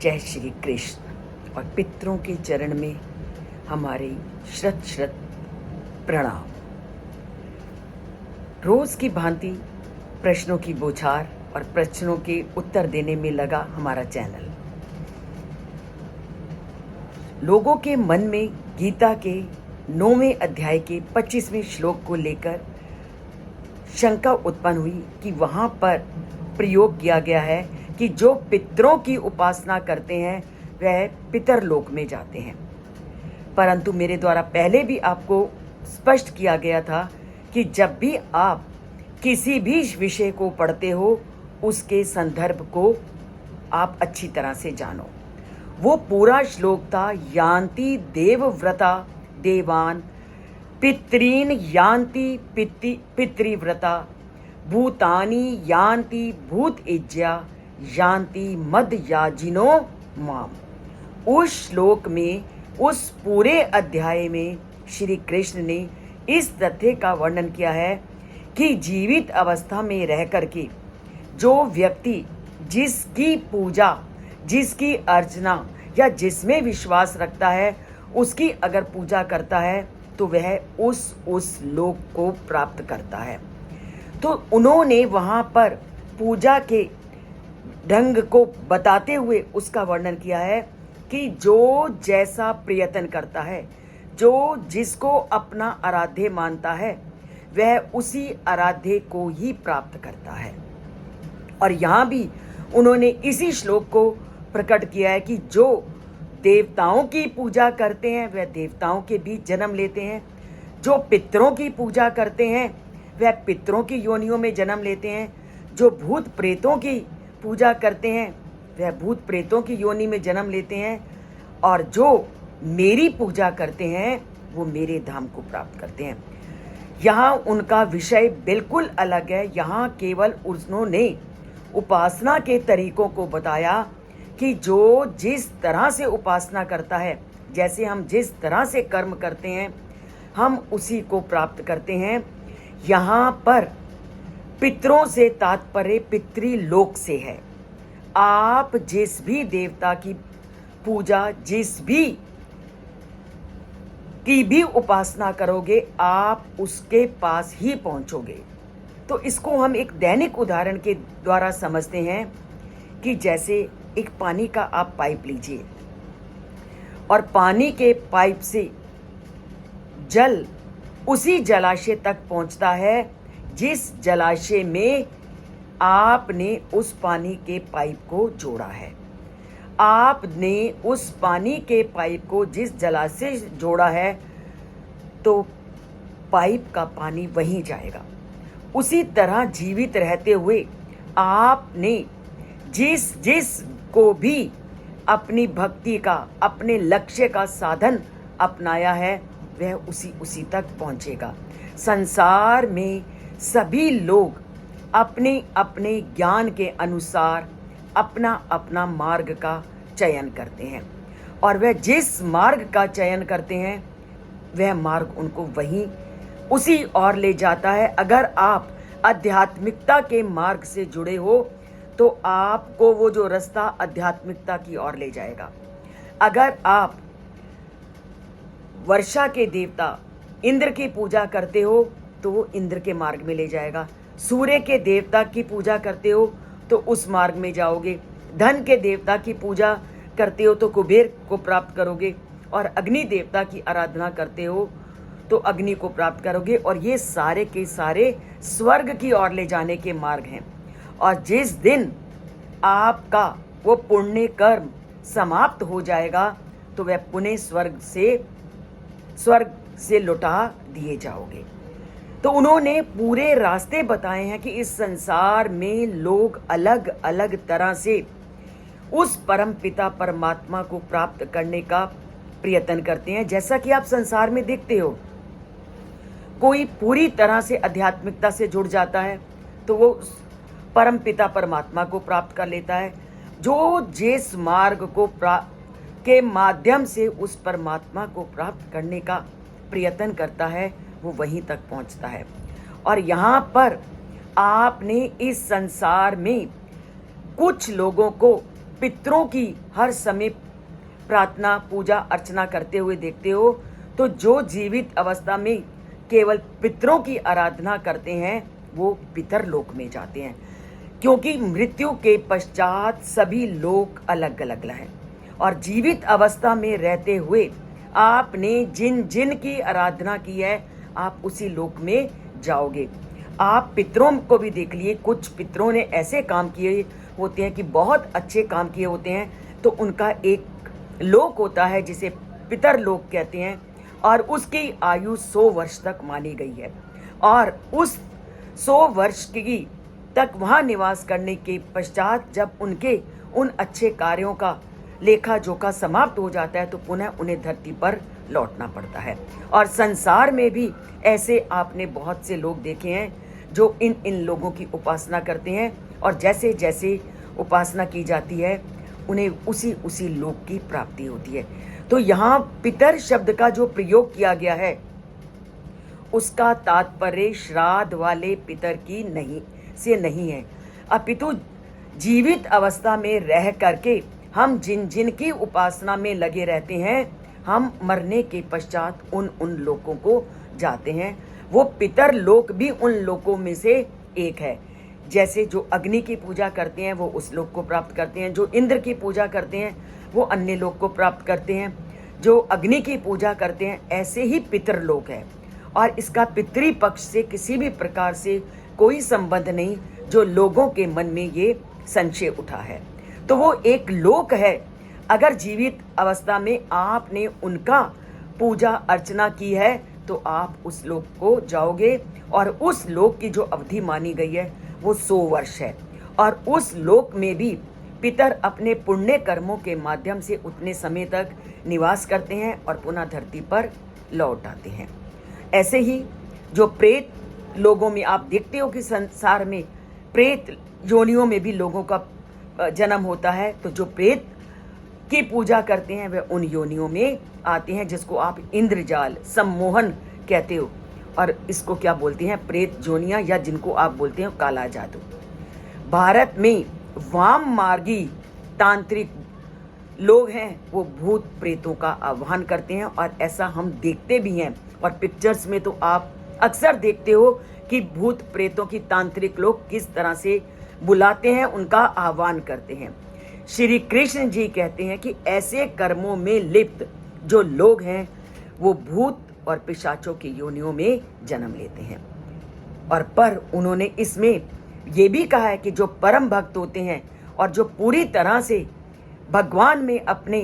जय श्री कृष्ण। और पितरों के चरण में हमारे शत शत प्रणाम। रोज की भांति प्रश्नों की बौछार और प्रश्नों के उत्तर देने में लगा हमारा चैनल। लोगों के मन में गीता के 9वें अध्याय के 25वें श्लोक को लेकर शंका उत्पन्न हुई कि वहां पर प्रयोग किया गया है कि जो पितरों की उपासना करते हैं वह पितर लोक में जाते हैं। परंतु मेरे द्वारा पहले भी आपको स्पष्ट किया गया था कि जब भी आप किसी भी विषय को पढ़ते हो उसके संदर्भ को आप अच्छी तरह से जानो। वो पूरा श्लोक था, यान्ति देवव्रता देवान पितरीन यान्ति पितृव्रता भूतानि यान्ति भूत इज्या यान्ति मद याजिनो माम। उस श्लोक में, उस पूरे अध्याय में श्री कृष्ण ने इस तथ्य का वर्णन किया है कि जीवित अवस्था में रह करके जो व्यक्ति जिसकी पूजा, जिसकी अर्चना या जिसमें विश्वास रखता है उसकी अगर पूजा करता है तो वह उस लोक को प्राप्त करता है। तो उन्होंने वहाँ पर पूजा के ढंग को बताते हुए उसका वर्णन किया है कि जो जैसा प्रयत्न करता है, जो जिसको अपना आराध्य मानता है वह उसी आराध्य को ही प्राप्त करता है। और यहाँ भी उन्होंने इसी श्लोक को प्रकट किया है कि जो देवताओं की पूजा करते हैं वह देवताओं के बीच जन्म लेते हैं, जो पितरों की पूजा करते हैं वह पितरों की योनियों में जन्म लेते हैं, जो भूत प्रेतों की पूजा करते हैं वह भूत प्रेतों की योनि में जन्म लेते हैं, और जो मेरी पूजा करते हैं वो मेरे धाम को प्राप्त करते हैं। यहाँ उनका विषय बिल्कुल अलग है। यहाँ केवल उन्होंने उपासना के तरीकों को बताया कि जो जिस तरह से उपासना करता है, जैसे हम जिस तरह से कर्म करते हैं हम उसी को प्राप्त करते हैं। यहाँ पर पितरों से तात्पर्य पितृलोक से है। आप जिस भी देवता की पूजा, जिस भी की भी उपासना करोगे आप उसके पास ही पहुंचोगे। तो इसको हम एक दैनिक उदाहरण के द्वारा समझते हैं कि जैसे एक पानी का आप पाइप लीजिए और पानी के पाइप से जल उसी जलाशय तक पहुंचता है जिस जलाशय में आपने उस पानी के पाइप को जोड़ा है। आपने उस पानी के पाइप को जिस जलाशय से जोड़ा है तो पाइप का पानी वहीं जाएगा। उसी तरह जीवित रहते हुए आपने जिस को भी अपनी भक्ति का, अपने लक्ष्य का साधन अपनाया है वह उसी तक पहुंचेगा। संसार में सभी लोग अपने अपने ज्ञान के अनुसार अपना अपना मार्ग का चयन करते हैं, और वह जिस मार्ग का चयन करते हैं वह मार्ग उनको वहीं उसी ओर ले जाता है। अगर आप आध्यात्मिकता के मार्ग से जुड़े हो तो आपको वो जो रास्ता आध्यात्मिकता की ओर ले जाएगा। अगर आप वर्षा के देवता इंद्र की पूजा करते हो तो वो इंद्र के मार्ग में ले जाएगा। सूर्य के देवता की पूजा करते हो तो उस मार्ग में जाओगे। धन के देवता की पूजा करते हो तो कुबेर को प्राप्त करोगे, और अग्नि देवता की आराधना करते हो तो अग्नि को प्राप्त करोगे। और ये सारे के सारे स्वर्ग की ओर ले जाने के मार्ग हैं। और जिस दिन आपका वो पुण्य कर्म समाप्त हो जाएगा तो वह पुण्य स्वर्ग से लौटा दिए जाओगे। तो उन्होंने पूरे रास्ते बताए हैं कि इस संसार में लोग अलग अलग तरह से उस परम पिता परमात्मा को प्राप्त करने का प्रयत्न करते हैं। जैसा कि आप संसार में देखते हो, कोई पूरी तरह से आध्यात्मिकता से जुड़ जाता है तो वो परम पिता परमात्मा को प्राप्त कर लेता है। जो जिस मार्ग को के माध्यम से उस परमात्मा को प्राप्त करने का प्रयत्न करता है वो वहीं तक पहुंचता है। और यहाँ पर आपने इस संसार में कुछ लोगों को पितरों की हर समय प्रार्थना पूजा अर्चना करते हुए देखते हो, तो जो जीवित अवस्था में केवल पितरों की आराधना करते हैं वो पितर लोक में जाते हैं, क्योंकि मृत्यु के पश्चात सभी लोक अलग अलग हैं। और जीवित अवस्था में रहते हुए आपने जिन जिन की आराधना की है आप उसी लोक में जाओगे। आप पितरों को भी देख लिए, कुछ पितरों ने ऐसे काम किए होते हैं कि बहुत अच्छे काम किए होते हैं, तो उनका एक लोक होता है जिसे पितर लोक कहते हैं, और उसकी आयु 100 वर्ष तक मानी गई है। और उस 100 वर्ष की तक वहाँ निवास करने के पश्चात जब उनके उन अच्छे कार्यों का लेखा जोखा समाप्त हो जाता है तो पुनः उन्हें धरती पर लौटना पड़ता है। और संसार में भी ऐसे आपने बहुत से लोग देखे हैं जो इन लोगों की उपासना करते हैं, और जैसे जैसे उपासना की जाती है उन्हें उसी लोक की प्राप्ति होती है। तो यहाँ पितर शब्द का जो प्रयोग किया गया है उसका तात्पर्य श्राद्ध वाले पितर की नहीं है, अपितु जीवित अवस्था में रह करके हम जिन की उपासना में लगे रहते हैं, हम मरने के पश्चात उन लोकों को जाते हैं। वो पितर लोक भी उन लोकों में से एक है। जैसे जो अग्नि की पूजा करते हैं वो उस लोक को प्राप्त करते हैं, जो इंद्र की पूजा करते हैं वो अन्य लोक को प्राप्त करते हैं, जो अग्नि की पूजा करते हैं ऐसे ही पितर लोक है। और इसका पितृ पक्ष से किसी भी प्रकार से कोई संबंध नहीं, जो लोगों के मन में ये संशय उठा है। तो वो एक लोक है। अगर जीवित अवस्था में आपने उनका पूजा अर्चना की है तो आप उस लोक को जाओगे, और उस लोक की जो अवधि मानी गई है वो 100 वर्ष है। और उस लोक में भी पितर अपने पुण्य कर्मों के माध्यम से उतने समय तक निवास करते हैं और पुनः धरती पर लौट आते हैं। ऐसे ही जो प्रेत लोगों में आप देखते हो कि संसार में प्रेत योनियों में भी लोगों का जन्म होता है, तो जो प्रेत की पूजा करते हैं वे उन योनियों में आते हैं, जिसको आप इंद्रजाल सम्मोहन कहते हो, और इसको क्या बोलते हैं प्रेत जोनियां, या जिनको आप बोलते हैं काला जादू। भारत में वाम मार्गी तांत्रिक लोग हैं वो भूत प्रेतों का आह्वान करते हैं, और ऐसा हम देखते भी हैं। और पिक्चर्स में तो आप अक्सर देखते हो कि भूत प्रेतों की तांत्रिक लोग किस तरह से बुलाते हैं, उनका आह्वान करते हैं। श्री कृष्ण जी कहते हैं कि ऐसे कर्मों में लिप्त जो लोग हैं वो भूत और पिशाचों की योनियों में जन्म लेते हैं। और पर उन्होंने इसमें ये भी कहा है कि जो परम भक्त होते हैं और जो पूरी तरह से भगवान में अपने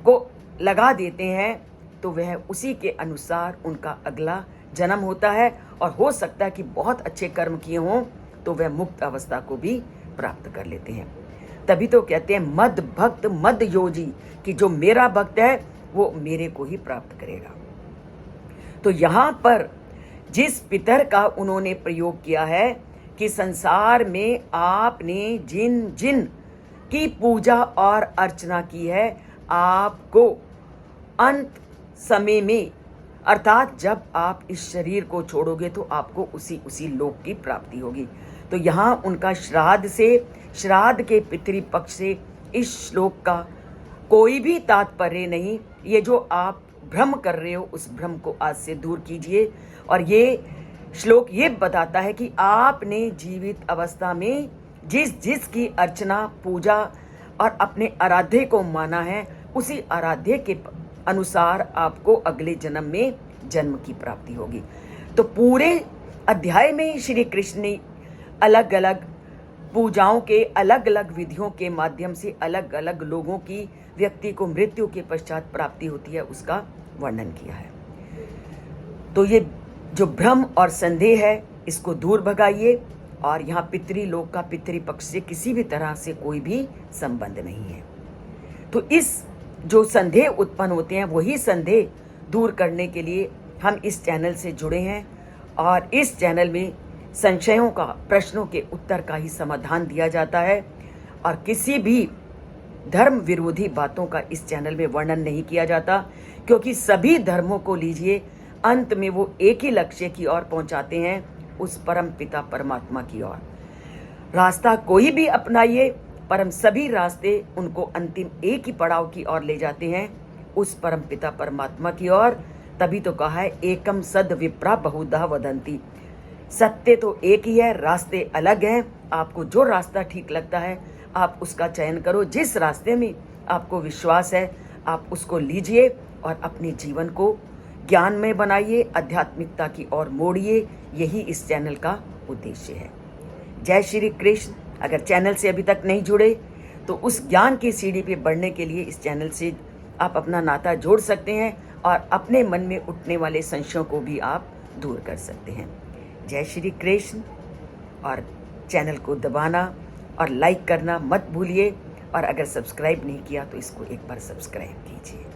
को लगा देते हैं, तो वह उसी के अनुसार उनका अगला जन्म होता है, और हो सकता है कि बहुत अच्छे कर्म किए हों तो वह मुक्त अवस्था को भी प्राप्त कर लेते हैं। तभी तो कहते हैं मद भक्त मद योजी, कि जो मेरा भक्त है वो मेरे को ही प्राप्त करेगा। तो यहाँ पर जिस पितर का उन्होंने प्रयोग किया है कि संसार में आपने जिन जिन की पूजा और अर्चना की है, आपको अंत समय में अर्थात जब आप इस शरीर को छोड़ोगे तो आपको उसी लोक की प्राप्ति होगी। तो यहाँ उनका श्राद्ध के पितृपक्ष से इस श्लोक का कोई भी तात्पर्य नहीं। ये जो आप भ्रम कर रहे हो उस भ्रम को आज से दूर कीजिए। और ये श्लोक ये बताता है कि आपने जीवित अवस्था में जिस की अर्चना पूजा और अपने आराध्य को माना है, उसी आराध्य के अनुसार आपको अगले जन्म में जन्म की प्राप्ति होगी। तो पूरे अध्याय में श्री कृष्ण ने अलग अलग पूजाओं के अलग अलग विधियों के माध्यम से अलग अलग लोगों की व्यक्ति को मृत्यु के पश्चात प्राप्ति होती है उसका वर्णन किया है। तो ये जो भ्रम और संदेह है इसको दूर भगाइए। और यहाँ पितृलोक का पितृपक्ष से किसी भी तरह से कोई भी संबंध नहीं है। तो इस जो संदेह उत्पन्न होते हैं वही संदेह दूर करने के लिए हम इस चैनल से जुड़े हैं, और इस चैनल में संशयों का प्रश्नों के उत्तर का ही समाधान दिया जाता है, और किसी भी धर्म विरोधी बातों का इस चैनल में वर्णन नहीं किया जाता, क्योंकि सभी धर्मों को लीजिए अंत में वो एक ही लक्ष्य की ओर पहुंचाते हैं, उस परम पिता परमात्मा की ओर। रास्ता कोई भी अपनाइए, परम सभी रास्ते उनको अंतिम एक ही पड़ाव की ओर ले जाते हैं, उस परम पिता परमात्मा की ओर। तभी तो कहा है एकम सद विप्रा बहुधा वदंती। सत्य तो एक ही है, रास्ते अलग हैं। आपको जो रास्ता ठीक लगता है आप उसका चयन करो। जिस रास्ते में आपको विश्वास है आप उसको लीजिए और अपने जीवन को ज्ञान में बनाइए, आध्यात्मिकता की ओर मोड़िए। यही इस चैनल का उद्देश्य है। जय श्री कृष्ण। अगर चैनल से अभी तक नहीं जुड़े तो उस ज्ञान की सीढ़ी पे बढ़ने के लिए इस चैनल से आप अपना नाता जोड़ सकते हैं और अपने मन में उठने वाले संशयों को भी आप दूर कर सकते हैं। जय श्री कृष्ण। और चैनल को दबाना और लाइक करना मत भूलिए, और अगर सब्सक्राइब नहीं किया तो इसको एक बार सब्सक्राइब कीजिए।